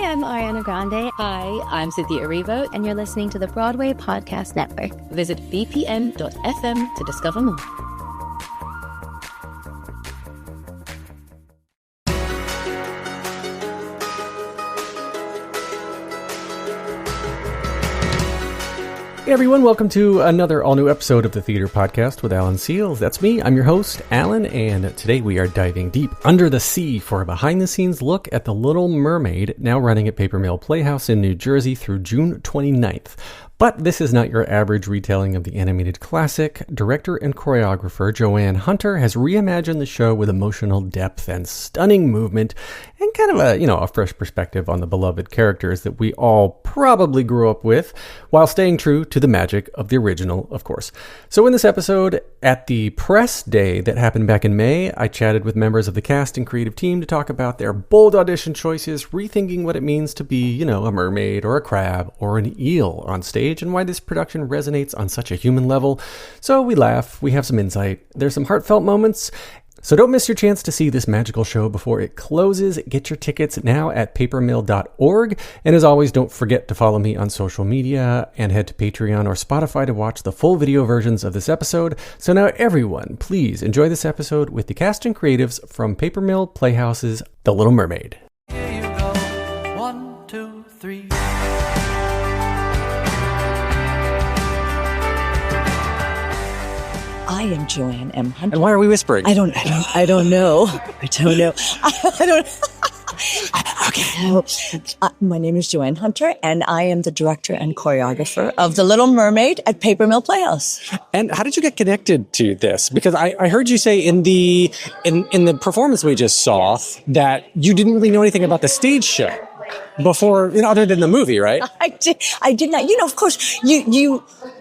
I'm Ariana Grande. Hi, I'm Cynthia Erivo. And you're listening to the Broadway Podcast Network. Visit bpm.fm to discover more. Hey everyone, welcome to another all-new episode of the Theater Podcast with Alan Seals. That's me, I'm your host, Alan, and today we are diving deep under the sea for a behind-the-scenes look at The Little Mermaid, now running at Paper Mill Playhouse in New Jersey through June 29th. But this is not your average retelling of the animated classic. Director and choreographer Joanne Hunter has reimagined the show with emotional depth and stunning movement and kind of a fresh perspective on the beloved characters that we all probably grew up with, while staying true to the magic of the original, of course. So in this episode, at the press day that happened back in May, I chatted with members of the cast and creative team to talk about their bold audition choices, rethinking what it means to be, a mermaid or a crab or an eel on stage, and why this production resonates on such a human level. So we laugh, we have some insight, there's some heartfelt moments. So don't miss your chance to see this magical show before it closes. Get your tickets now at papermill.org. And as always, don't forget to follow me on social media and head to Patreon or Spotify to watch the full video versions of this episode. So now everyone, please enjoy this episode with the cast and creatives from Paper Mill Playhouse's The Little Mermaid. Here you go. 1, 2, 3. I am Joanne M. Hunter. And why are we whispering? I don't know. I don't know. Okay. My name is Joanne Hunter, and I am the director and choreographer of The Little Mermaid at Paper Mill Playhouse. And how did you get connected to this? Because I heard you say in the performance we just saw that you didn't really know anything about the stage show before, other than the movie, right? I did not. Of course,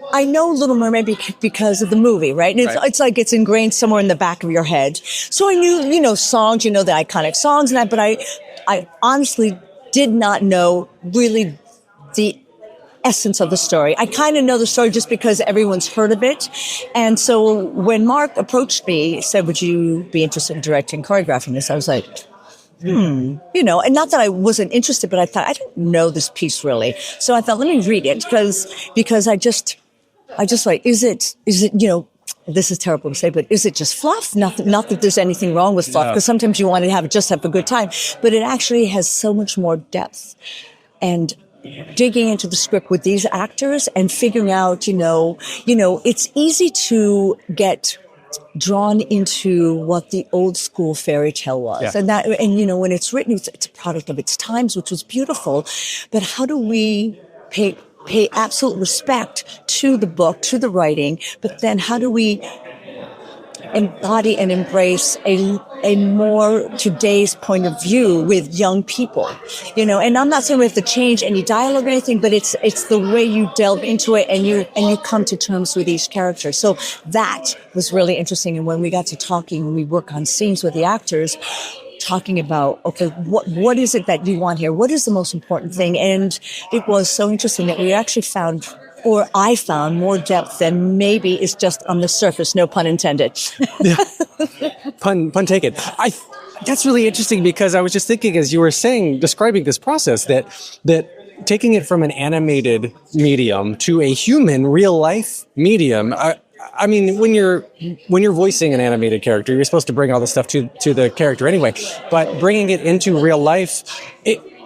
I know Little Mermaid because of the movie, right? And it's like it's ingrained somewhere in the back of your head. So I knew, songs, the iconic songs and that, but I honestly did not know really the essence of the story. I kind of know the story just because everyone's heard of it. And so when Mark approached me, said, would you be interested in directing and choreographing this? I was like, and not that I wasn't interested, but I thought, I don't know this piece really. So I thought, let me read it because I just like, is it, this is terrible to say, but is it just fluff? Not that there's anything wrong with fluff, because sometimes you want to have a good time, but it actually has so much more depth. And digging into the script with these actors and figuring out, it's easy to get drawn into what the old school fairy tale was. Yeah. And when it's written, it's a product of its times, which was beautiful. But how do we pay absolute respect to the book, to the writing, but then how do we embody and embrace a more today's point of view with young people, and I'm not saying we have to change any dialogue or anything, but it's the way you delve into it and you come to terms with each character. So that was really interesting. And when we got to talking, when we work on scenes with the actors, talking about, okay, what is it that you want here? What is the most important thing? And it was so interesting that we actually found, or I found, more depth than maybe is just on the surface, no pun intended. Yeah. Pun taken. That's really interesting because I was just thinking as you were describing this process that taking it from an animated medium to a human real life medium, I mean, when you're voicing an animated character, you're supposed to bring all this stuff to the character anyway. But bringing it into real life,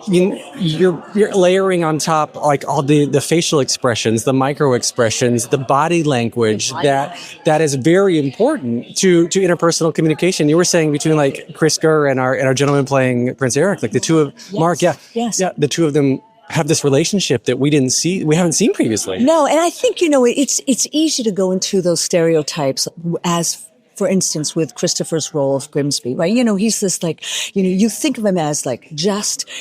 you're layering on top like all the facial expressions, the micro expressions, the body language that is very important to interpersonal communication. You were saying between like Kriska and our gentleman playing Prince Eric, like the two of Mark, the two of them have this relationship that we haven't seen previously. No, and I think, it's easy to go into those stereotypes as, for instance, with Christopher's role of Grimsby, right? He's this you think of him as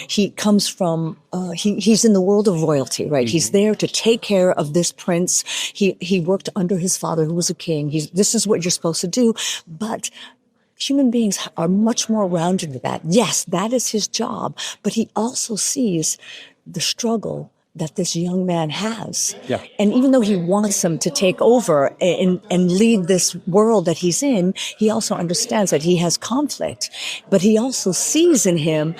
he comes from, he's in the world of royalty, right? Mm-hmm. He's there to take care of this prince. He worked under his father who was a king. This is what you're supposed to do. But human beings are much more rounded than that. Yes, that is his job, but he also sees the struggle that this young man has. Yeah. And even though he wants him to take over and lead this world that he's in, he also understands that he has conflict. But he also sees in him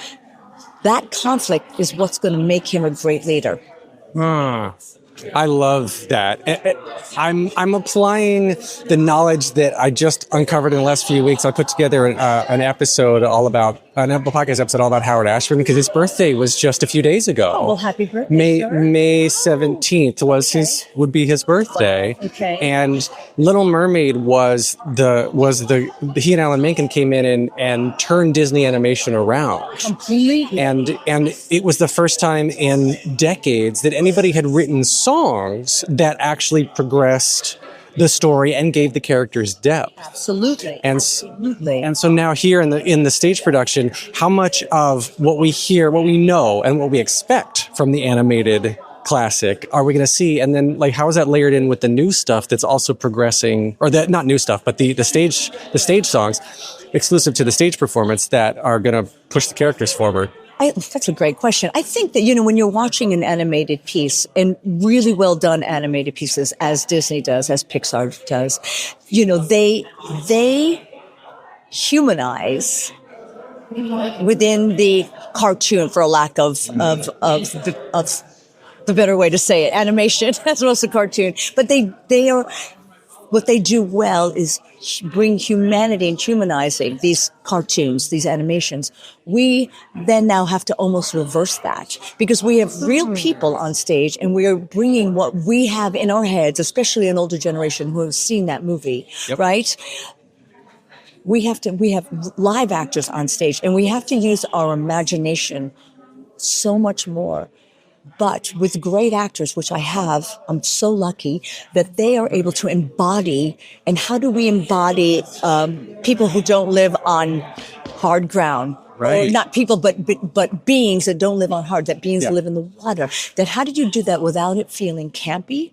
that conflict is what's going to make him a great leader. I love that. I'm applying the knowledge that I just uncovered in the last few weeks. I put together an podcast episode all about Howard Ashburn because his birthday was just a few days ago. Oh, well, happy birthday. May 17th would be his birthday. Wow. Okay. And Little Mermaid he and Alan Menken came in and turned Disney animation around. Completely. And it was the first time in decades that anybody had written songs that actually progressed the story and gave the characters depth. Absolutely. And so now here in the stage production, how much of what we hear, what we know, and what we expect from the animated classic are we going to see? And then, like, how is that layered in with the new stuff that's also progressing, or that not new stuff, but the stage songs exclusive to the stage performance that are going to push the characters forward? That's a great question. I think that, when you're watching an animated piece, and really well done animated pieces, as Disney does, as Pixar does, they humanize within the cartoon, for a lack of the better way to say it, animation as well as a cartoon. But they are, what they do well is bring humanity and humanizing these cartoons, these animations. We then now have to almost reverse that because we have real people on stage and we are bringing what we have in our heads, especially an older generation who have seen that movie, right? We have live actors on stage and we have to use our imagination so much more. But with great actors, which I have, I'm so lucky that they are able to embody. And how do we embody people who don't live on hard ground? Right. Or not people, but beings that don't live on hard, that beings live in the water. That how did you do that without it feeling campy?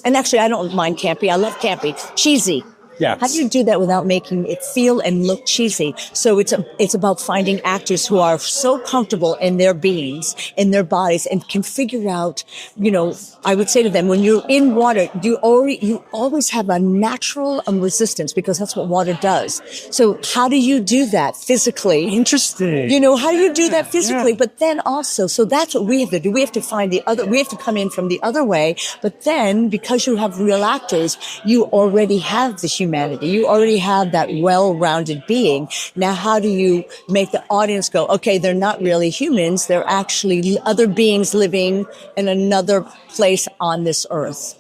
And actually, I don't mind campy. I love campy. Cheesy. Yeah. How do you do that without making it feel and look cheesy? So it's about finding actors who are so comfortable in their beings, in their bodies, and can figure out, I would say to them, when you're in water, you always have a natural resistance because that's what water does. So how do you do that physically? Interesting. How do you do that physically? Yeah. But then also, so that's what we have to do. We have to find we have to come in from the other way. But then because you have real actors, you already have the humanity. You already have that well-rounded being. Now, how do you make the audience go, okay, they're not really humans. They're actually other beings living in another place on this earth.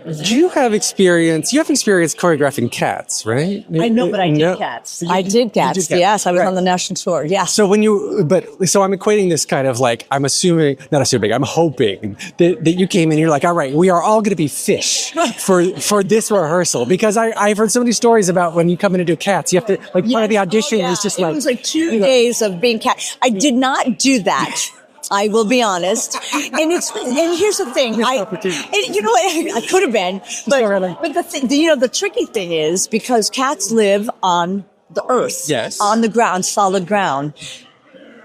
You have experience choreographing Cats, right? I know, but I did Cats. I did Cats. Yes, I was on the national tour. Yeah. So so I'm equating this kind of like, I'm hoping that you came in, you're like, all right, we are all going to be fish for this rehearsal. Because I've heard so many stories about when you come in to do Cats, you have to, part of the audition is just like. It was like 2 days of being Cat. I did not do that. I will be honest. And here's the thing. I could have been, but the thing, the tricky thing is because cats live on the earth, on the ground, solid ground.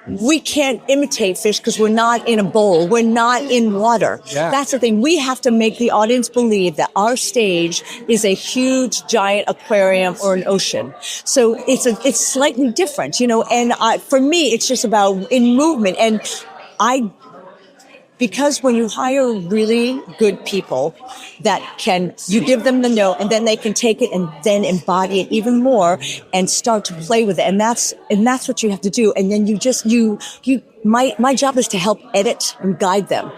We can't imitate fish because we're not in a bowl. We're not in water. Yeah. That's the thing. We have to make the audience believe that our stage is a huge, giant aquarium or an ocean. So it's slightly different, and for me, it's just about in movement. And because when you hire really good people you give them the note and then they can take it and then embody it even more and start to play with it. And that's what you have to do. And then my job is to help edit and guide them.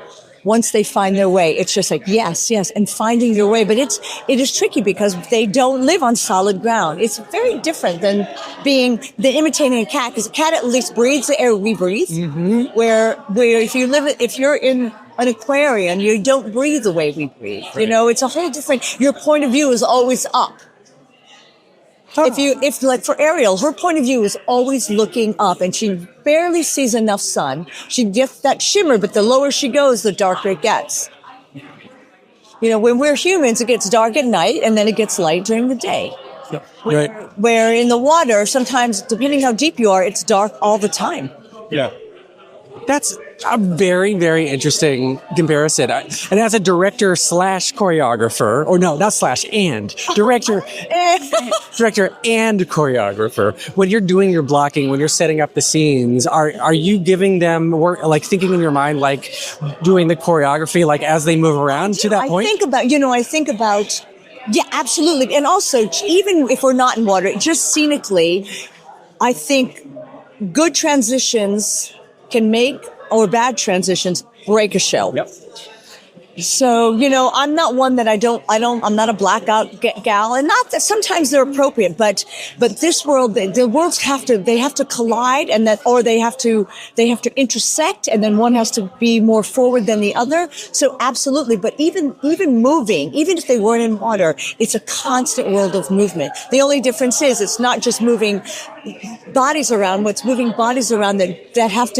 Once they find their way, it's just like, yes, and finding your way. But it is tricky because they don't live on solid ground. It's very different than imitating a cat, because a cat at least breathes the air we breathe. Mm-hmm. Where if you're in an aquarium, you don't breathe the way we breathe. Right. It's a whole different, your point of view is always up. If like for Ariel, her point of view is always looking up and she barely sees enough sun. She gets that shimmer, but the lower she goes, the darker it gets. When we're humans, it gets dark at night and then it gets light during the day. Right. Where in the water, sometimes, depending how deep you are, it's dark all the time. Yeah. That's a very, very interesting comparison. And as a director slash choreographer, or no, not slash, and director, director and choreographer, when you're doing your blocking, when you're setting up the scenes, are you giving them work, like thinking in your mind, like doing the choreography, like as they move around to that point? I think about, yeah, absolutely. And also, even if we're not in water, just scenically, I think good transitions can make, or bad transitions break a show. Yep. So, I'm not one that I'm not a blackout gal, and not that sometimes they're appropriate, but this world, the worlds have to collide, and they have to intersect, and then one has to be more forward than the other. So absolutely. But even moving, even if they weren't in water, it's a constant world of movement. The only difference is it's not just moving bodies around, what's moving bodies around that have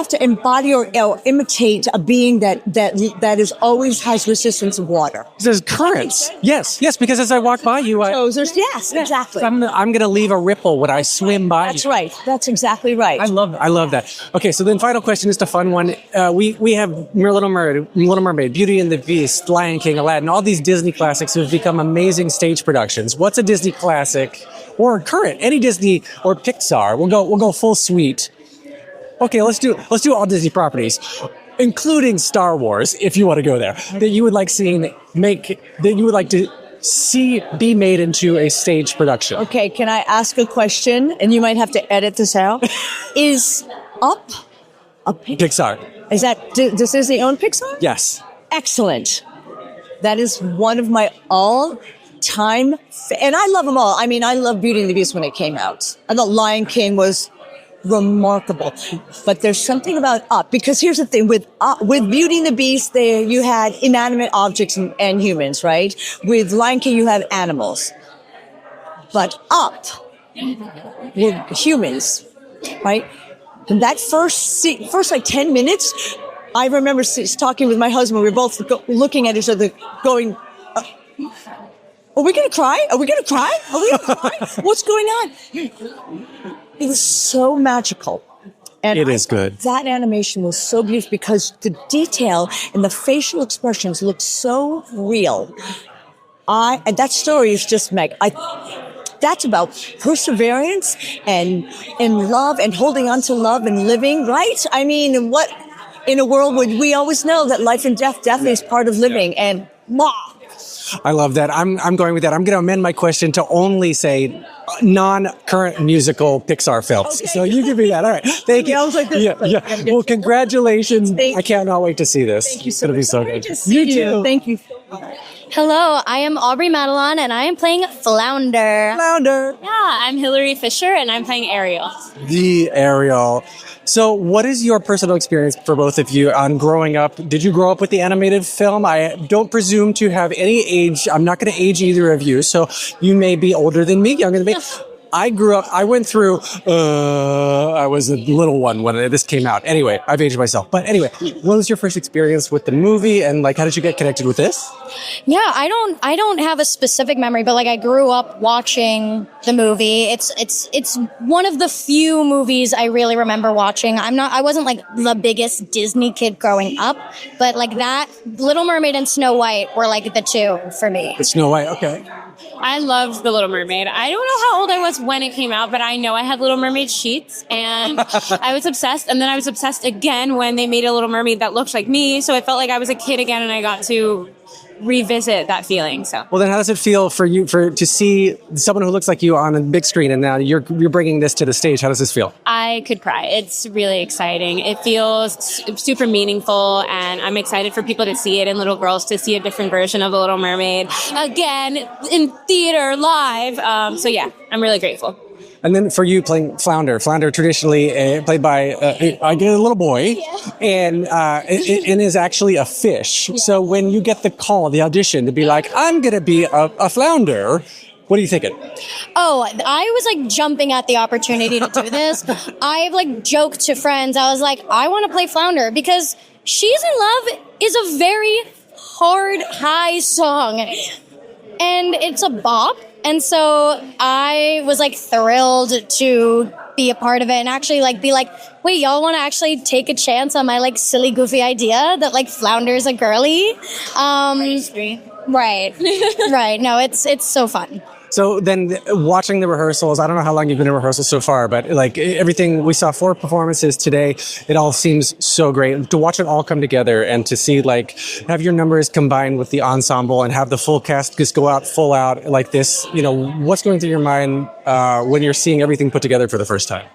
to embody or imitate a being that is always has resistance of water. There's currents. Yes, because as I walk by you, yes, exactly. I'm going to leave a ripple when I swim by. That's right. That's exactly right. I love that. Okay, so then final question, just a fun one. We have Little Mermaid, Beauty and the Beast, Lion King, Aladdin, all these Disney classics who have become amazing stage productions. What's a Disney classic or current, any Disney or Pixar? We'll go full suite. Okay, let's do all Disney properties, including Star Wars, if you want to go there, that you would like to see be made into a stage production. Okay, can I ask a question? And you might have to edit this out. Is Up a Pixar? Is that does Disney own Pixar? Yes. Excellent. That is one of my all-time, and I love them all. I mean, I love Beauty and the Beast when it came out. I thought Lion King was remarkable, but there's something about Up, because here's the thing with Beauty and the Beast, you had inanimate objects and humans, right? With Lion King, you have animals, but Up with humans, right? And that first like 10 minutes, I remember talking with my husband. We were both looking at each other, going, "Are we going to cry? Are we going to cry? Are we going to cry? What's going on?" It was so magical. And it is good. That animation was so beautiful because the detail and the facial expressions looked so real. And that story is just that's about perseverance and love and holding on to love and living, right? I mean, in a world where we always know that life and death is part of living, and I love that. I'm going with that. I'm going to amend my question to only say non-current musical Pixar films. Okay. So you give me that. All right. Thank you. I was like this. Yeah. Well, congratulations. I cannot wait to see this. Thank you so much. It's going to be so good. You too. Thank you. Hello, I am Aubrey Madelon, and I am playing Flounder. Flounder. Yeah, I'm Hillary Fisher, and I'm playing Ariel. The Ariel. So what is your personal experience for both of you on growing up? Did you grow up with the animated film? I don't presume to have any age. I'm not going to age either of you. So you may be older than me, younger than me. I grew up, I went through, I was a little one when this came out. Anyway, I've aged myself. But anyway, what was your first experience with the movie, and how did you get connected with this? Yeah, I don't have a specific memory, but I grew up watching the movie. It's one of the few movies I really remember watching. I wasn't the biggest Disney kid growing up, but that Little Mermaid and Snow White were the two for me. The Snow White, okay. I loved The Little Mermaid. I don't know how old I was when it came out, but I know I had Little Mermaid sheets, and I was obsessed. And then I was obsessed again when they made a Little Mermaid that looked like me. So it felt like I was a kid again, and I got to revisit that feeling. So, well, then how does it feel for you to see someone who looks like you on a big screen, and now you're bringing this to the stage? How does this feel? I could cry. It's really exciting. It feels super meaningful, and I'm excited for people to see it, and little girls to see a different version of The Little Mermaid again in theater live. So yeah, I'm really grateful. And then for you playing Flounder traditionally played by a little boy, and is actually a fish. So when you get the call, the audition to be I'm going to be a flounder, what are you thinking? Oh, I was jumping at the opportunity to do this. I've joked to friends. I was I want to play Flounder because She's in Love is a very hard, high song. And it's a bop. And so I was like thrilled to be a part of it and actually like be like, wait, y'all want to actually take a chance on my like silly, goofy idea that like Flounder's a girly? Right. Right. No, it's so fun. So then watching the rehearsals, I don't know how long you've been in rehearsal so far, but like everything, we saw 4 performances today. It all seems so great to watch it all come together and to see like have your numbers combined with the ensemble and have the full cast just go out full out like this. You know, what's going through your mind when you're seeing everything put together for the first time?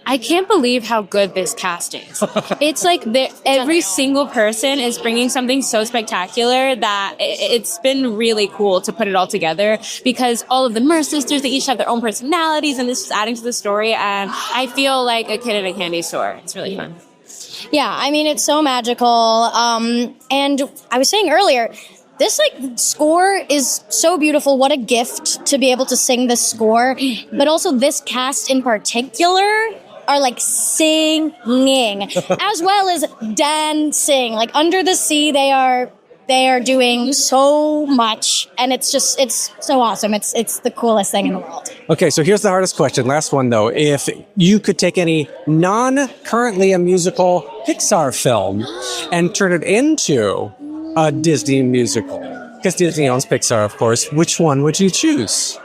I can't believe how good this cast is. It's like every single person is bringing something so spectacular that it's been really cool to put it all together because all of the Merce sisters, they each have their own personalities and this is adding to the story. And I feel like a kid at a candy store. It's really fun. Yeah, I mean, it's so magical. And I was saying earlier, this like score is so beautiful. What a gift to be able to sing this score. But also this cast in particular are like singing as well as dancing. Like Under the Sea, they are doing so much, and it's so awesome. It's the coolest thing in the world. Okay, so here's the hardest question. Last one though. If you could take any non-currently a musical Pixar film and turn it into a Disney musical, because Disney owns Pixar, of course, which one would you choose?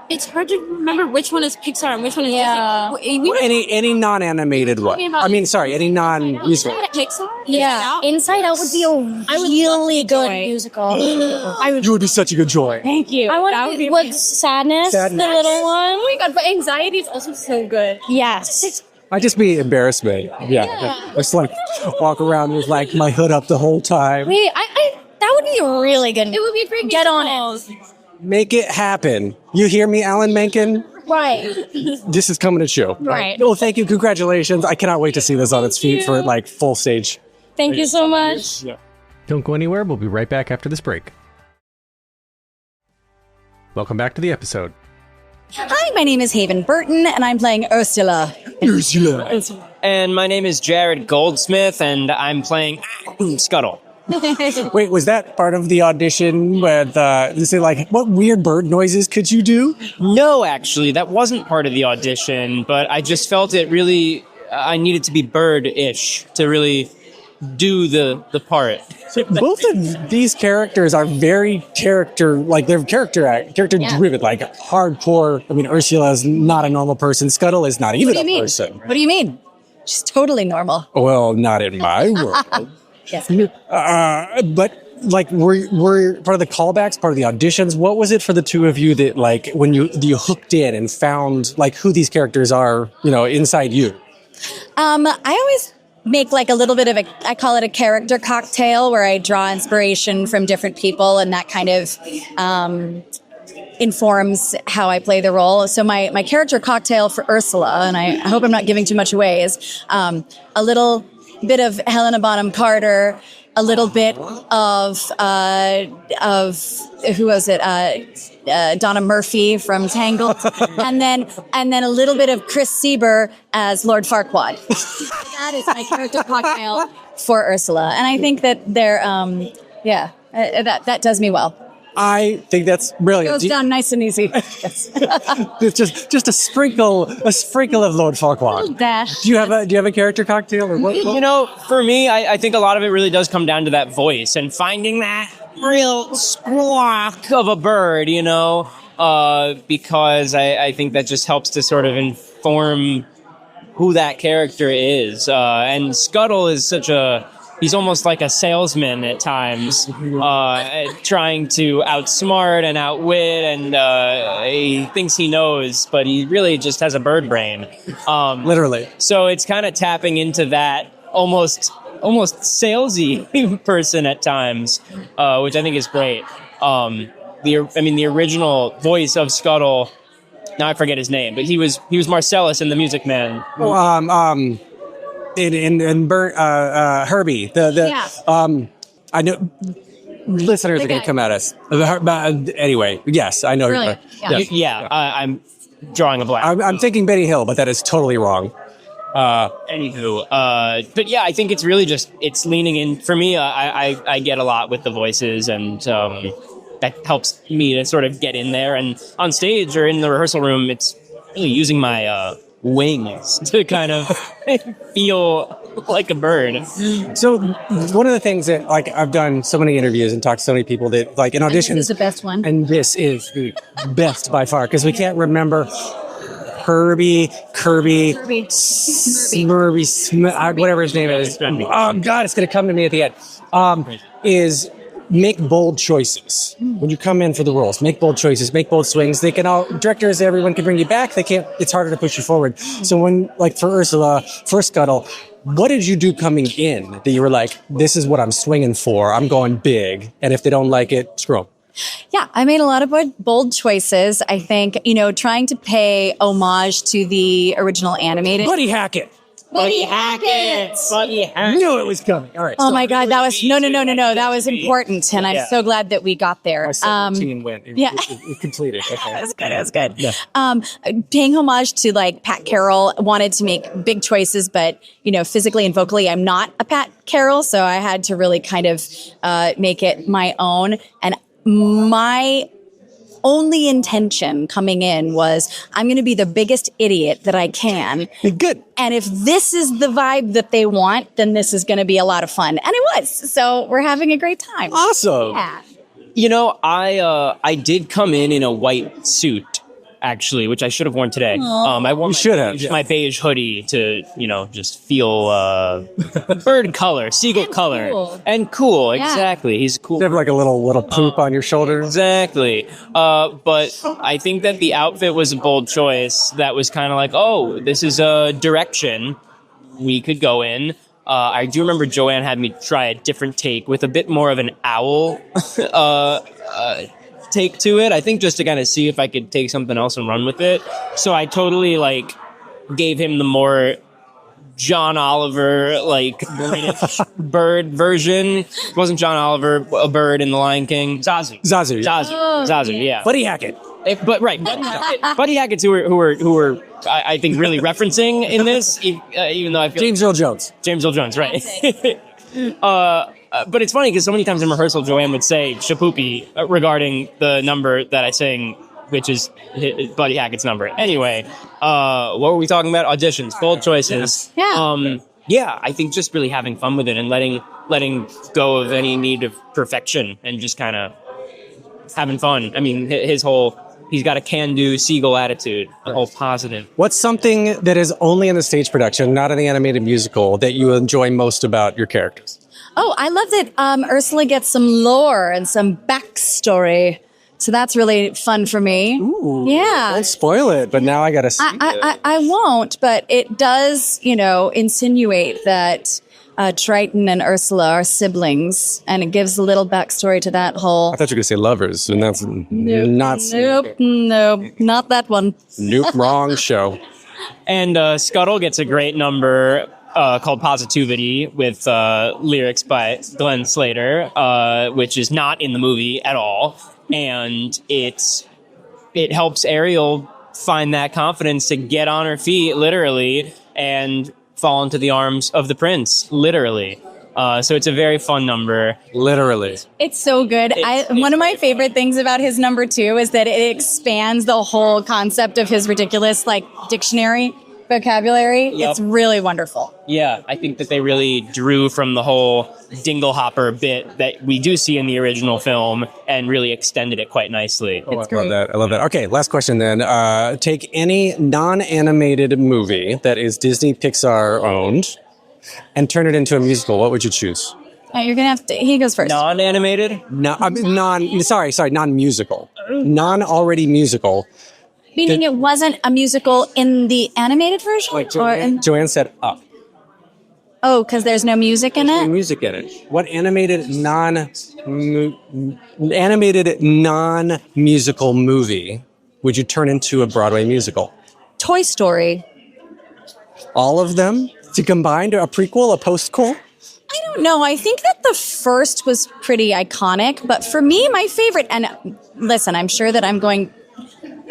It's hard to remember which one is Pixar and which one is Disney. Any non-animated one. I mean, sorry, any non-musical. Pixar? Yeah, Inside Out would be a really good musical. You would be such a good Joy. Thank you. I want to. What's Sadness? The little one. Oh my god! But Anxiety is also so good. Yes. I'd just be embarrassment. Yeah. I just like walk around with like my hood up the whole time. Wait, I that would be really good. It would be a great Get on it. Make it happen. You hear me, Alan Menken? Right. This is coming at you. Right. Oh, thank you. Congratulations. I cannot wait to see this on its feet for like full stage. Thank you so much. Yeah. Don't go anywhere. We'll be right back after this break. Welcome back to the episode. Hi, my name is Haven Burton, and I'm playing Ursula. And my name is Jared Goldsmith, and I'm playing Scuttle. Wait, was that part of the audition with, say like, what weird bird noises could you do? No, actually, that wasn't part of the audition, but I just felt it really, I needed to be bird-ish to really do the part. So both of these characters are very they're character-driven, like hardcore. I mean, Ursula is not a normal person. Scuttle is not even a person. What do you mean? She's totally normal. Well, not in my world. Yes. But like, were part of the callbacks, part of the auditions? What was it for the two of you that like when you hooked in and found like who these characters are, inside you? I always make like a little bit of I call it a character cocktail where I draw inspiration from different people and that kind of informs how I play the role. So my character cocktail for Ursula, and I hope I'm not giving too much away, is a little bit of Helena Bonham Carter, a little bit of who was it? Donna Murphy from Tangled, and then a little bit of Chris Sieber as Lord Farquaad. That is my character cocktail for Ursula, and I think that they're that does me well. I think that's brilliant. Goes down nice and easy. Yes. It's just a sprinkle of Lord Farquaad. Dash. Do you have a character cocktail or what? For me, I think a lot of it really does come down to that voice and finding that real squawk of a bird, because I think that just helps to sort of inform who that character is. And Scuttle is he's almost like a salesman at times, trying to outsmart and outwit, and he thinks he knows, but he really just has a bird brain. Literally. So it's kind of tapping into that almost salesy person at times, which I think is great. The original voice of Scuttle, now I forget his name, but he was Marcellus in The Music Man. Herbie. I know listeners are going to come at us. Anyway, yes, I know. I'm drawing a blank. I'm thinking Benny Hill, but that is totally wrong. Anywho, but yeah, I think it's really just it's leaning in. For me, I get a lot with the voices, and that helps me to sort of get in there. And on stage or in the rehearsal room, it's really using my wings to kind of feel like a bird. So one of the things that like I've done so many interviews and talked to so many people that like in auditions, This is the best one. and this is the best by far because we can't remember Kirby, whatever his name is. Oh God, it's gonna come to me at the end. Is make bold choices when you come in for the roles. Make bold choices. Make bold swings. They can all directors. Everyone can bring you back. They can't. It's harder to push you forward. So when like for Ursula, for Scuttle, what did you do coming in that you were like, this is what I'm swinging for. I'm going big. And if they don't like it, screw 'em. Yeah, I made a lot of bold choices. I think, trying to pay homage to the original animated. Buddy Hackett. Buddy Hackett. I knew it was coming. All right. Oh my God, that was no. That was important, and I'm so glad that we got there. Our 17 went. yeah. It completed. Okay. That's good. Yeah. Paying homage to like Pat Carroll, wanted to make big choices, but physically and vocally, I'm not a Pat Carroll, so I had to really kind of make it my own. And my only intention coming in was I'm going to be the biggest idiot that I can. Good. And if this is the vibe that they want, then this is going to be a lot of fun. And it was. So we're having a great time. Awesome. Yeah. I did come in a white suit, actually, which I should have worn today. I wore my beige hoodie to, just feel bird color, seagull color, and cool. Yeah. Exactly. He's cool. You have like a little poop on your shoulder. Exactly. But I think that the outfit was a bold choice. That was kind of like, oh, this is a direction we could go in. I do remember Joanne had me try a different take with a bit more of an owl take to it. I think just to kind of see if I could take something else and run with it. So I totally gave him the more John Oliver British bird version. It wasn't John Oliver, a bird in The Lion King. Zazu. Yeah. Buddy Hackett. Buddy Hackett's who were I think really referencing in this, even though I feel James Earl Jones, right? But it's funny because so many times in rehearsal, Joanne would say "shapoopy" regarding the number that I sing, which is Buddy Hackett's number. Anyway, what were we talking about? Auditions, bold choices. Yeah. I think just really having fun with it and letting go of any need of perfection and just kind of having fun. I mean, he's got a can-do seagull attitude, a whole positive. What's something that is only in the stage production, not in the animated musical, that you enjoy most about your characters? Oh, I love that Ursula gets some lore and some backstory. So that's really fun for me. Ooh, yeah. Don't spoil it, but now I got to see it. I won't, but it does, insinuate that Triton and Ursula are siblings, and it gives a little backstory to that whole... I thought you were going to say lovers, and that's not... Nope, not that one. Nope, wrong show. And Scuttle gets a great number called Positivity with lyrics by Glenn Slater, which is not in the movie at all. And it helps Ariel find that confidence to get on her feet, literally, and fall into the arms of the prince, literally. So it's a very fun number. Literally. It's so good. One of my favorite things about his number 2 is that it expands the whole concept of his ridiculous, dictionary vocabulary. Yep. It's really wonderful. Yeah, I think that they really drew from the whole Dinglehopper bit that we do see in the original film and really extended it quite nicely. Oh, I love that. Okay, last question then. Take any non-animated movie that is Disney Pixar owned and turn it into a musical. What would you choose? You're gonna have to. He goes first. Non-animated? Non-musical. Non-already musical. Meaning it wasn't a musical in the animated version? Joanne said Up. Oh, because there's no music in it? No music in it. What animated non-musical movie would you turn into a Broadway musical? Toy Story. All of them? To combine to a prequel, a post-quel? I don't know. I think that the first was pretty iconic, but for me, my favorite, and listen, I'm sure that I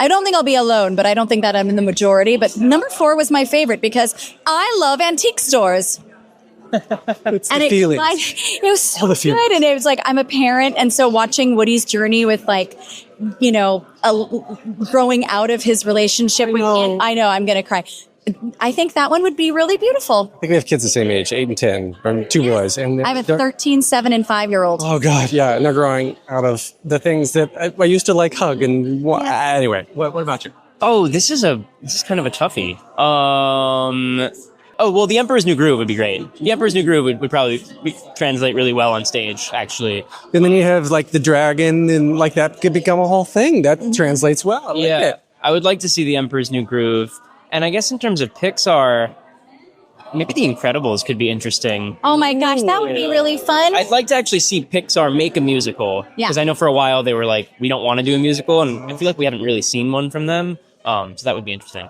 don't think I'll be alone, but I don't think that I'm in the majority. But number 4 was my favorite because I love antique stores. It's And the it feelings. was so All the good. feelings. And it was like, I'm a parent. And so watching Woody's journey with like, you know, growing out of his relationship with I know, I'm going to cry. I think that one would be really beautiful. I think we have kids the same age, 8 and 10, or 2 boys. And I have a 13, 7, and 5-year-old. Oh God, yeah, and they're growing out of the things that I used to like hug. And anyway, what about you? Oh, this is kind of a toughie. Oh, well, The Emperor's New Groove would be great. The Emperor's New Groove would probably translate really well on stage, actually. And then you have like the dragon, and like that could become a whole thing that translates well. I like it. I would like to see The Emperor's New Groove. And I guess in terms of Pixar, maybe The Incredibles could be interesting. Oh my gosh, that would be really fun. I'd like to actually see Pixar make a musical. Yeah. Because I know for a while they were like, we don't want to do a musical, and I feel like we haven't really seen one from them. So that would be interesting.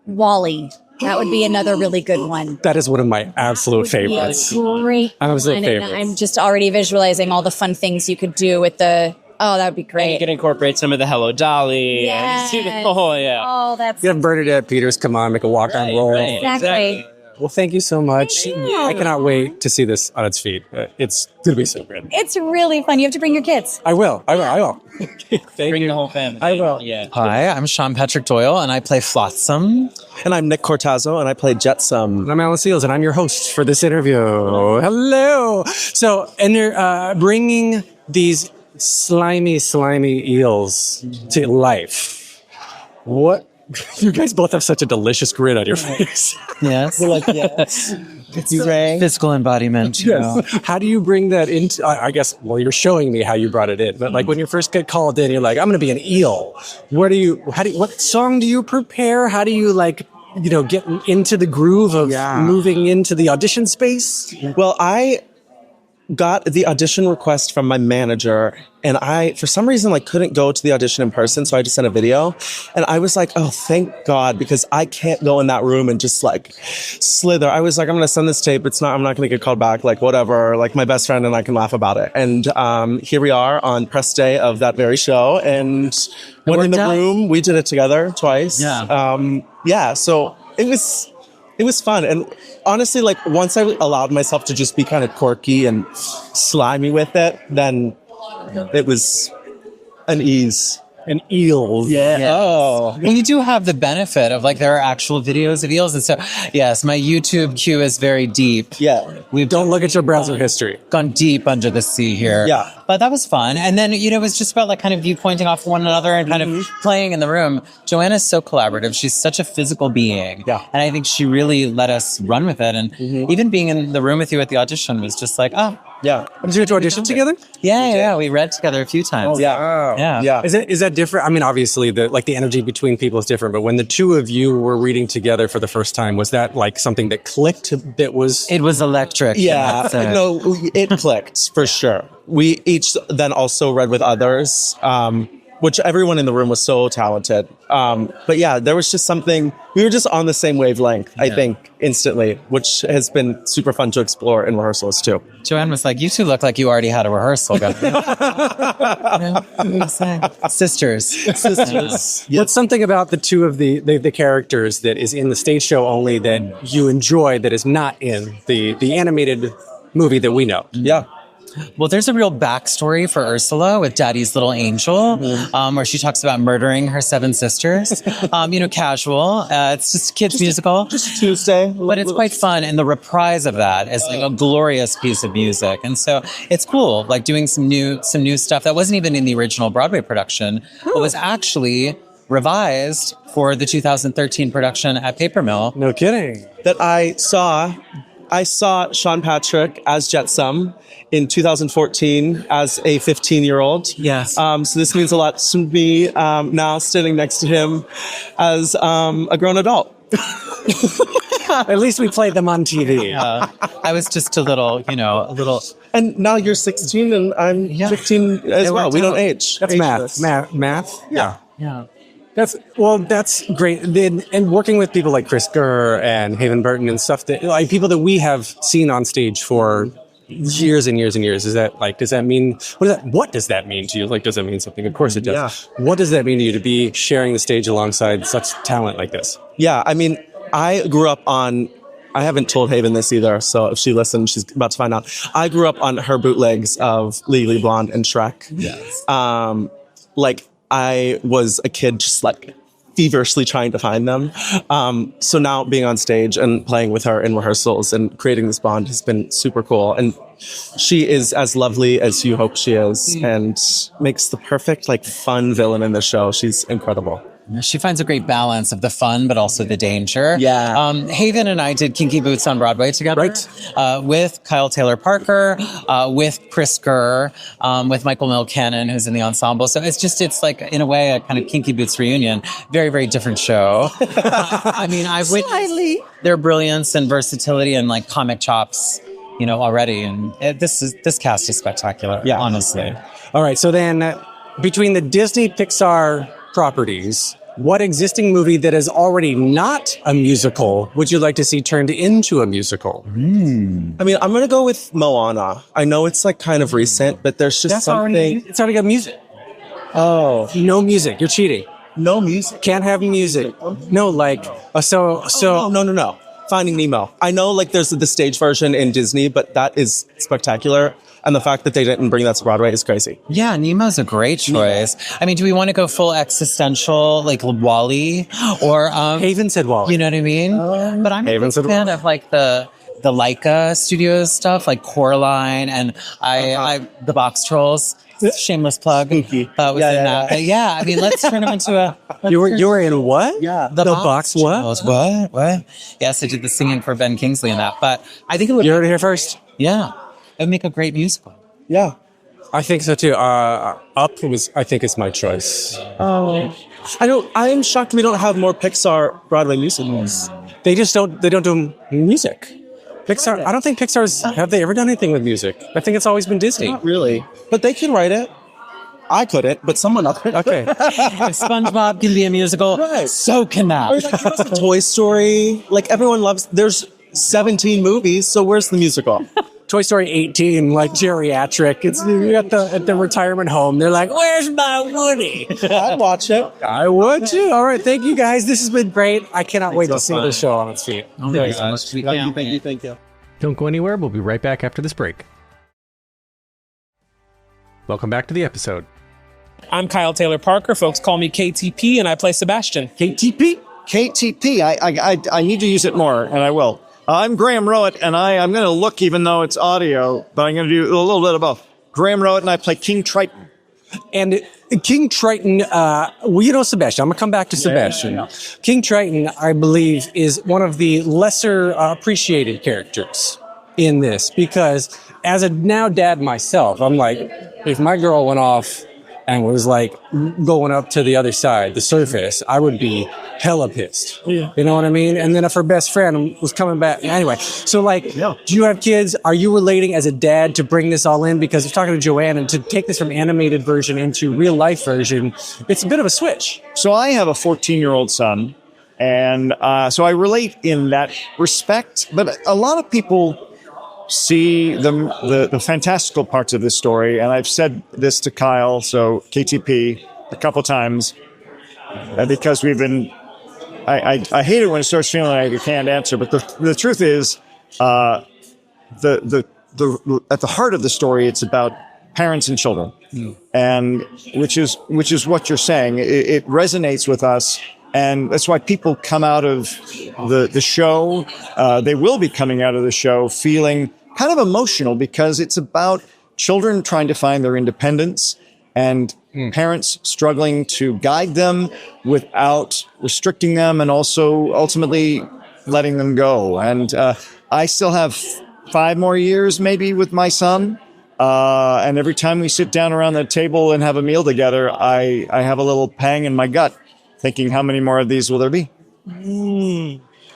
Wall-E. That would be another really good one. That is one of my absolute favorites. Great. Absolute And favorites. I'm just already visualizing all the fun things you could do with the. Oh, that would be And you great. can incorporate some of the Hello Dolly. Yes. Oh, yeah. Oh, that's You have Bernadette Peters come on, make a walk on roll. Right, exactly. Well, thank you so much. Thank you. I cannot wait to see this on its feet. It's going to be so good. It's really fun. You have to bring your kids. I will. Bring the whole family. I will. Yeah. Hi, I'm Sean Patrick Doyle, and I play Flotsam. And I'm Nick Cortazzo, and I play Jetsam. And I'm Alan Seals, and I'm your host for this interview. Hello. So, and they're bringing these slimy eels to life. What? You guys both have such a delicious grin on your face. Yes. We're like, yes. You rang. Physical embodiment. You know. Yes. How do you bring that into, I guess, well, you're showing me how you brought it in, but like when you first get called in, you're like, I'm going to be an eel. What song do you prepare? How do you like, get into the groove of moving into the audition space? Well, I got the audition request from my manager, and I, for some reason, like couldn't go to the audition in person, so I just sent a video. And I was like, oh, thank God, because I can't go in that room and just like slither. I was like, I'm going to send this tape. I'm not going to get called back, like whatever, like my best friend and I can laugh about it. And here we are on press day of that very show, and went in the room. We did it together twice. So it was fun. And honestly, like once I allowed myself to just be kind of quirky and slimy with it, then it was an ease. An eel. Yeah. Oh. Well, you do have the benefit of like there are actual videos of eels, and so yes, my YouTube queue is very deep. Yeah. We don't look at your browser history. Gone deep under the sea here. Yeah. But that was fun. And then, it was just about like kind of you pointing off one another and kind of playing in the room. Joanne is so collaborative. She's such a physical being. Yeah. And I think she really let us run with it. And even being in the room with you at the audition was just like, oh. Yeah. Did you get to audition together? Yeah. We read together a few times. Oh, yeah. Yeah. Yeah. Is that different? I mean, obviously the energy between people is different, but when the two of you were reading together for the first time, was that like something that clicked? It was electric. Yeah. No, it clicked for sure. We each then also read with others, which everyone in the room was so talented. But yeah, there was just something, we were just on the same wavelength, I think, instantly, which has been super fun to explore in rehearsals too. Joanne was like, you two look like you already had a rehearsal going. Sisters. What's something about the two of the characters that is in the stage show only that you enjoy that is not in the animated movie that we know? Yeah. Well, there's a real backstory for Ursula with Daddy's Little Angel, where she talks about murdering her 7 sisters. Casual. It's just a kid's musical. Just Tuesday. But it's quite fun. And the reprise of that is like a glorious piece of music. And so it's cool, like doing some new stuff that wasn't even in the original Broadway production, but was actually revised for the 2013 production at Paper Mill. No kidding. That I saw Sean Patrick as Jetsam in 2014 as a 15-year-old. Yes. So this means a lot to me now standing next to him as a grown adult. At least we played them on TV. I was just a little. And now you're 16 and I'm 15 as well. We don't age. That's Ageless. math. Yeah. Yeah. That's great. And working with people like Chris Gurr and Haven Burton and stuff that like people that we have seen on stage for years and years and years. Does that mean what does that mean to you? Like, does that mean something? Of course it does. Yeah. What does that mean to you to be sharing the stage alongside such talent like this? Yeah. I mean, I grew up on I haven't told Haven this either, so if she listens, she's about to find out. I grew up on her bootlegs of Legally Blonde and Shrek. Yes. Like, I was a kid just like feverishly trying to find them. So now being on stage and playing with her in rehearsals and creating this bond has been super cool. And she is as lovely as you hope she is and makes the perfect, like, fun villain in the show. She's incredible. She finds a great balance of the fun, but also the danger. Yeah. Haven and I did Kinky Boots on Broadway together. Right. With Kyle Taylor Parker, with Chris Gurr, with Michael Milcannon, who's in the ensemble. So it's like, in a way, a kind of Kinky Boots reunion. Very, very different show. I mean, I've witnessed their brilliance and versatility and, like, comic chops, you know, already. And this cast is spectacular, honestly. All right. So then between the Disney Pixar properties, what existing movie that is already not a musical would you like to see turned into a musical? I mean, I'm going to go with Moana. I know it's like kind of recent, but there's just something. It's already got music. Oh. No music. You're cheating. No music? Can't have music. No, like, No. Finding Nemo. I know, like, there's the stage version in Disney, but that is spectacular. And the fact that they didn't bring that to Broadway is crazy. Yeah, Nemo's a great choice. I mean, do we want to go full existential, like WALL-E? Or Haven said WALL-E. You know what I mean? But I'm a fan of, like, the Leica Studios stuff, like Coraline and the Box Trolls. Shameless plug. That. But yeah, I mean, let's turn them into a... You were in what? Yeah. The Box what? What? Yes, I did the singing for Ben Kingsley in that. But I think it would... You heard it here first? Yeah. It would make a great musical. Yeah. I think so too. Up was, I think, is my choice. Oh. I am shocked we don't have more Pixar Broadway musicals. They don't do music. Pixar, I don't think have they ever done anything with music? I think it's always been Disney. Not really. But they can write it. I couldn't, but someone else could. Okay. If SpongeBob can be a musical, right. So can that. Or like, give us a Toy Story. Like, everyone loves, there's 17 movies, so where's the musical? Toy Story 18, like geriatric. It's at the retirement home. They're like, "Where's my Woody?" I'd watch it. I would too. All right, thank you guys. This has been great. I cannot wait to see the show on its feet. Oh my gosh. Thank you. Don't go anywhere. We'll be right back after this break. Welcome back to the episode. I'm Kyle Taylor Parker. Folks call me KTP, and I play Sebastian. KTP? KTP. I need to use it more, and I will. I'm Graham Rowett, and I'm going to look, even though it's audio, but I'm going to do a little bit of both. Graham Rowett, and I play King Triton. And King Triton, you know Sebastian. I'm going to come back to Sebastian. Yeah. King Triton, I believe, is one of the lesser appreciated characters in this, because as a now dad myself, I'm like, if my girl went off and was like going up to the other side, the surface, I would be hella pissed. Yeah. You know what I mean? And then if her best friend was coming back, anyway. So like, do you have kids? Are you relating as a dad to bring this all in? Because I was talking to Joanne, and to take this from animated version into real life version, it's a bit of a switch. So I have a 14-year-old son, and so I relate in that respect. But a lot of people see the fantastical parts of this story, and I've said this to Kyle, so KTP, a couple times, because we've been. I hate it when it starts feeling like a canned answer, but the truth is, the at the heart of the story, it's about parents and children, and which is what you're saying. It resonates with us. And that's why people come out of the show. They will be coming out of the show feeling kind of emotional, because it's about children trying to find their independence and parents struggling to guide them without restricting them, and also ultimately letting them go. And I still have 5 more years maybe with my son. And every time we sit down around the table and have a meal together, I have a little pang in my gut, thinking, how many more of these will there be?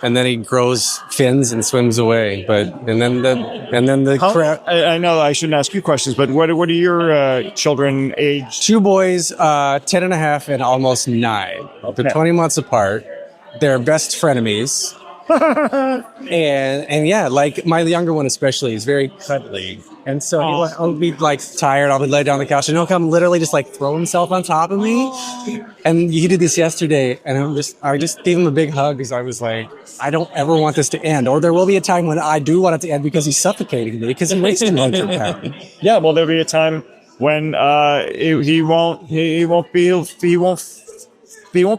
And then he grows fins and swims away. And then the crowd. I know I shouldn't ask you questions, but what are your children age? 2 boys, 10 and a half and almost 9. Okay. They're 20 months apart. They're best frenemies. and yeah, like my younger one especially is very cuddly. And so I'll be like tired, I'll be laid down on the couch and he'll come literally just like throw himself on top of me. And he did this yesterday and I just gave him a big hug because I was like, I don't ever want this to end. Or there will be a time when I do want it to end because he's suffocating me because he weighs 200 pounds. Yeah, well, there'll be a time when he won't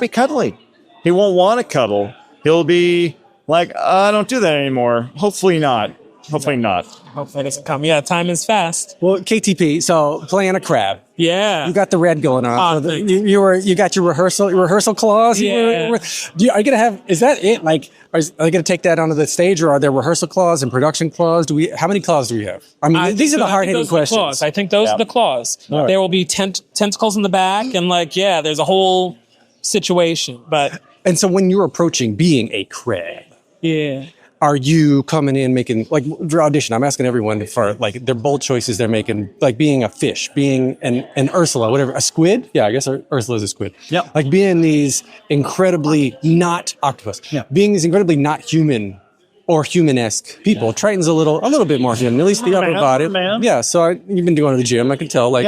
be cuddly. He won't want to cuddle. He'll be like, I don't do that anymore. Hopefully not. Hopefully it doesn't come. Yeah, time is fast. Well, KTP, so playing a crab. Yeah. You got the red going on. You got your rehearsal clause. Yeah. Are you gonna have? Is that it? Like, are they gonna take that onto the stage, or are there rehearsal clause and production clause? How many clauses do we have? I mean, these are the hard hitting questions. I think those are the clause. Right. There will be tentacles in the back, and there's a whole situation. And so when you're approaching being a crab, yeah. Are you coming in making, like, for audition, I'm asking everyone for, like, their bold choices they're making, like being a fish, being an Ursula, whatever, a squid? Yeah, I guess Ursula's a squid. Yeah. Like being these incredibly not octopus. Yeah. Being these incredibly not human or human-esque people. Yeah. Triton's a little bit more human, at least the upper body. Man. Yeah, so you've been going to the gym, I can tell, like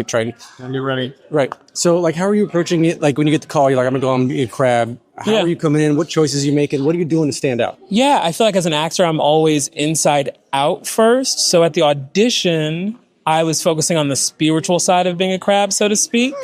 Triton. And you're ready. Right. So, like, how are you approaching it? Like, when you get the call, you're like, I'm going to go and be a crab. How are you coming in? What choices are you making? What are you doing to stand out? Yeah, I feel like as an actor, I'm always inside out first. So at the audition, I was focusing on the spiritual side of being a crab, so to speak,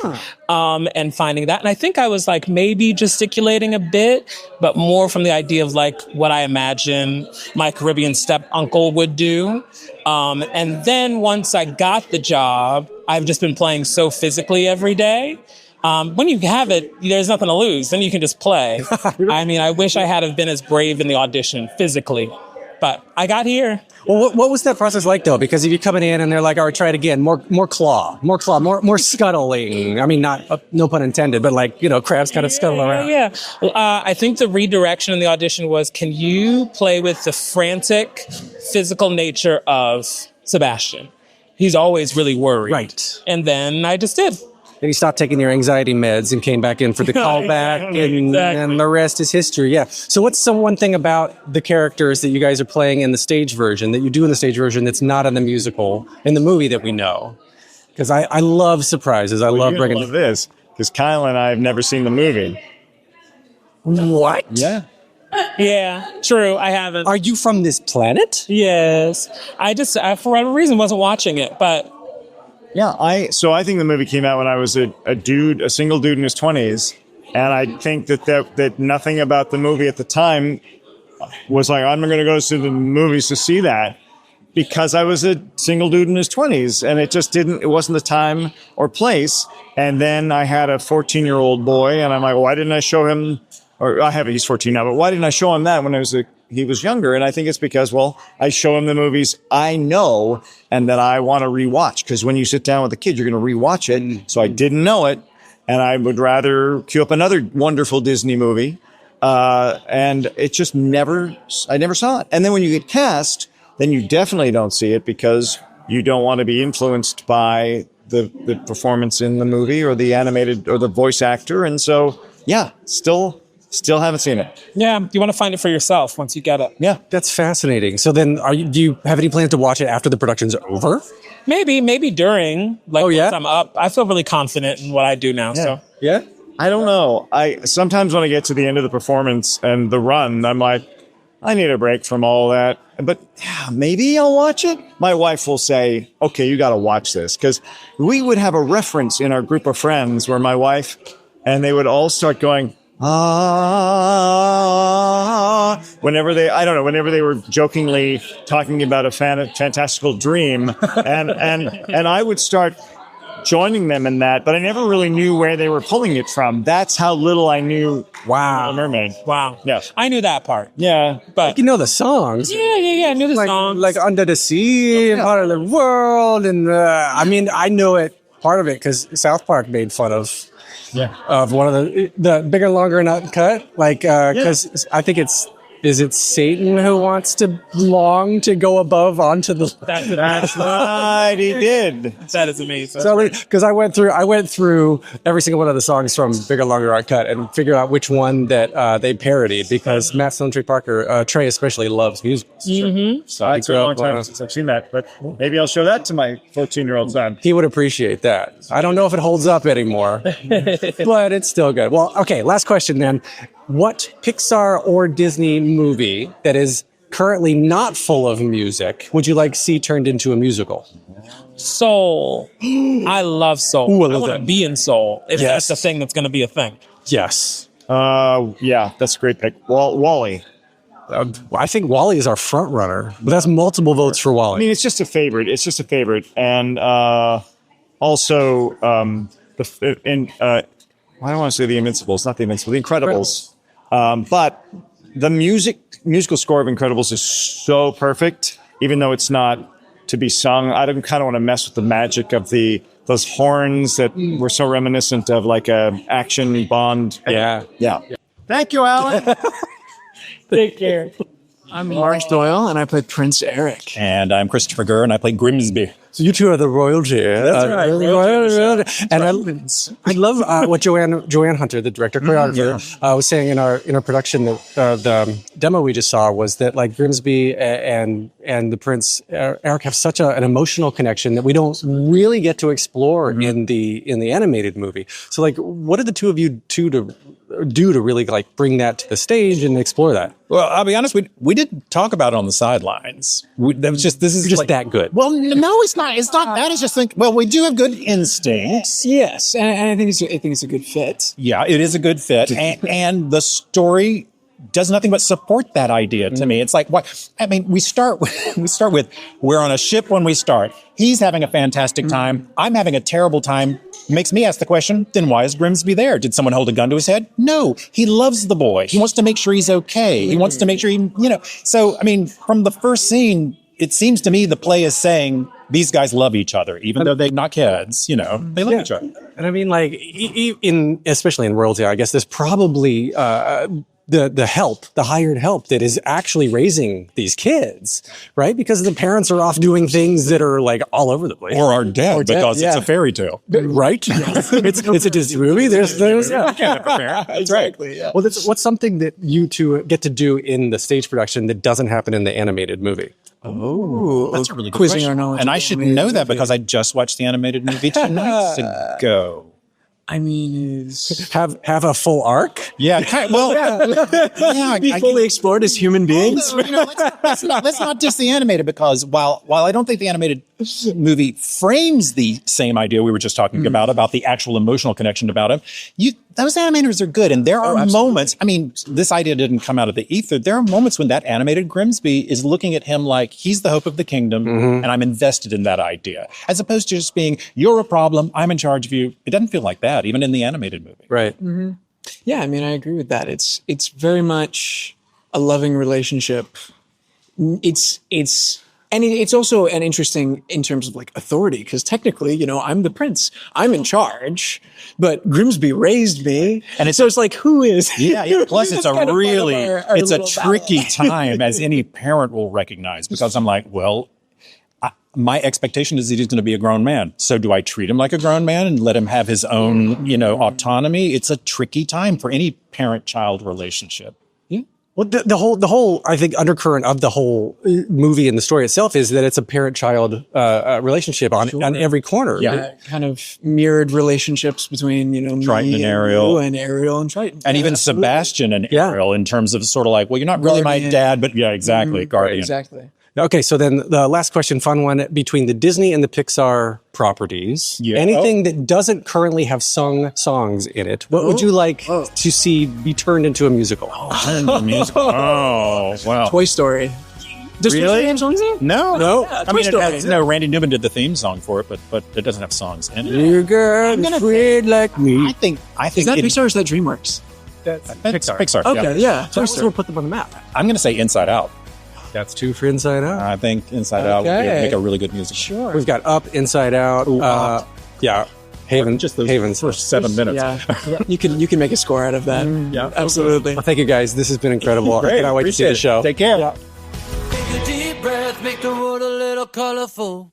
and finding that. And I think I was like maybe gesticulating a bit, but more from the idea of like what I imagine my Caribbean step uncle would do. And then once I got the job, I've just been playing so physically every day. When you have it, there's nothing to lose. Then you can just play. I mean, I wish I had have been as brave in the audition physically, but I got here. Well, what was that process like though? Because if you're coming in and they're like, all right, try it again, more scuttling. I mean, no pun intended, but like, crabs kind of scuttle around. Yeah. I think the redirection in the audition was, can you play with the frantic physical nature of Sebastian? He's always really worried. Right. And then I just did. Then you stopped taking your anxiety meds and came back in for the callback, and the rest is history. Yeah. So what's one thing about the characters that you guys are playing in the stage version, that you do in the stage version, that's not in the musical, in the movie that we know? Because I love surprises. I love bringing this, because Kyle and I have never seen the movie. What? Yeah. Yeah, true. I haven't. Are you from this planet? Yes. I for whatever reason, wasn't watching it, but. Yeah, I think the movie came out when I was a single dude in his 20s, and I think that nothing about the movie at the time was like, I'm going to go to the movies to see that, because I was a single dude in his 20s, and it wasn't the time or place. And then I had a 14-year-old boy, and I'm like, why didn't I show him, he's 14 now, but why didn't I show him that when he was younger? And I think it's because, I show him the movies I know and that I want to rewatch. Because when you sit down with a kid, you're going to rewatch it. So I didn't know it. And I would rather queue up another wonderful Disney movie. And it just I never saw it. And then when you get cast, then you definitely don't see it because you don't want to be influenced by the performance in the movie or the animated or the voice actor. And so, yeah, Still haven't seen it. Yeah, you want to find it for yourself once you get it. Yeah, that's fascinating. So then, do you have any plans to watch it after the production's over? Maybe during. Once I'm up, I feel really confident in what I do now. Yeah. So yeah, I don't know. Sometimes when I get to the end of the performance and the run, I'm like, I need a break from all that. But yeah, maybe I'll watch it. My wife will say, "Okay, you got to watch this," because we would have a reference in our group of friends where my wife and they would all start going. Whenever they were jokingly talking about a fantastical dream, and I would start joining them in that, but I never really knew where they were pulling it from. That's how little I knew. Wow, Little Mermaid. Wow. Yes, I knew that part. Yeah, but you know the songs. Yeah. I knew the songs, like Under the Sea and Part of the World, and I know it part of it because South Park made fun of. Yeah, of one of the bigger, longer, not cut. Because I think it's Is it Satan who wants to long to go above onto the? That's right, he did. That is amazing. So, because I went through every single one of the songs from Bigger, Longer, Uncut and figured out which one that they parodied, because Matt Trey Parker, Trey especially, loves musicals. Mm-hmm. So it's been a long time since I've seen that, but maybe I'll show that to my 14-year-old son. He would appreciate that. I don't know if it holds up anymore, but it's still good. Well, okay, last question then. What Pixar or Disney movie that is currently not full of music would you like to see turned into a musical? Soul. I love Soul. Ooh, I want to be in Soul. If that's the thing that's going to be a thing. Yes. Yeah, that's a great pick. Wall-E. I think Wall-E is our front runner, but that's multiple votes for Wall-E. I mean, it's just a favorite. And also, I don't want to say The Invincibles, not The Invincibles, The Incredibles. But the musical score of Incredibles is so perfect, even though it's not to be sung. I don't kind of want to mess with the magic of those horns that were so reminiscent of like a action Bond. Yeah. Thank you, Alan. Take care. I'm Lawrence Doyle, and I play Prince Eric. And I'm Christopher Gurr, and I play Grimsby. So you two are the royalty. That's right. Royalty. And I love what Joanne Hunter, the director choreographer, was saying in our production. The demo we just saw was that like Grimsby and the Prince Eric have such an emotional connection that we don't really get to explore in the animated movie. So like, what did the two of you do to really like bring that to the stage and explore that? Well, I'll be honest, we didn't talk about it on the sidelines. This is just that good. Well, no, it's not. It's not that. It's just we do have good instincts. Yes, and I think it's a good fit. Yeah, it is a good fit, and the story does nothing but support that idea to me. It's like, what? I mean, we start with we're on a ship when we start. He's having a fantastic time. I'm having a terrible time. Makes me ask the question, then why is Grimsby there? Did someone hold a gun to his head? No, he loves the boy. He wants to make sure he's okay. He wants to make sure So, I mean, from the first scene, it seems to me the play is saying these guys love each other, even though they're not kids, they love each other. And I mean, like, especially in royalty, I guess there's probably the hired help that is actually raising these kids, right? Because the parents are off doing things that are like all over the place. Or are dead because it's a fairy tale. Right? It's a Disney movie. There's That's right. Yeah. Well, what's something that you two get to do in the stage production that doesn't happen in the animated movie? Oh, that's a really good quizzing question. our knowledge. And I should know that because I just watched the animated movie 2 nights ago. I mean, have a full arc? Yeah. Be fully explored as human beings. Let's not diss the animated, because while I don't think the animated movie frames the same idea we were just talking about the actual emotional connection about him, those animators are good. And there are moments, I mean, this idea didn't come out of the ether. There are moments when that animated Grimsby is looking at him like he's the hope of the kingdom, and I'm invested in that idea. As opposed to just being, you're a problem, I'm in charge of you. It doesn't feel like that, even in the animated movie. Right. Mm-hmm. Yeah, I mean, I agree with that. It's very much a loving relationship. And it's also an interesting in terms of like authority, because technically, I'm the prince, I'm in charge, but Grimsby raised me, and it's like, who is? Yeah. Plus, it's a tricky time, as any parent will recognize, because I'm like, well, my expectation is that he's going to be a grown man. So do I treat him like a grown man and let him have his own, autonomy? It's a tricky time for any parent-child relationship. Well, the whole, I think, undercurrent of the whole movie and the story itself is that it's a parent-child relationship on every corner. Yeah, kind of mirrored relationships between, Triton and Ariel. And Ariel and Triton. And even Sebastian and Ariel, in terms of sort of like, well, you're not really my dad, but exactly, guardian. Exactly. Okay, so then the last question, fun one, between the Disney and the Pixar properties, anything that doesn't currently have sung songs in it, what would you like to see be turned into a musical? Oh, wow. Toy Story. Does Toy Story have songs in it? No. Yeah, I mean, it has, Randy Newman did the theme song for it, but it doesn't have songs in it. You girl afraid like me. I think is that Pixar or is that DreamWorks? That's Pixar. Okay, yeah. So we'll put them on the map. I'm going to say Inside Out. That's 2 for Inside Out. I think Inside Out would make a really good music. Sure. We've got Up, Inside Out. Haven's first 7 minutes. Yeah, you can make a score out of that. Yeah, absolutely. Well, thank you guys. This has been incredible. Great. I cannot wait to see Appreciate the it. show. Take care. Take a deep breath, make the world a little colorful.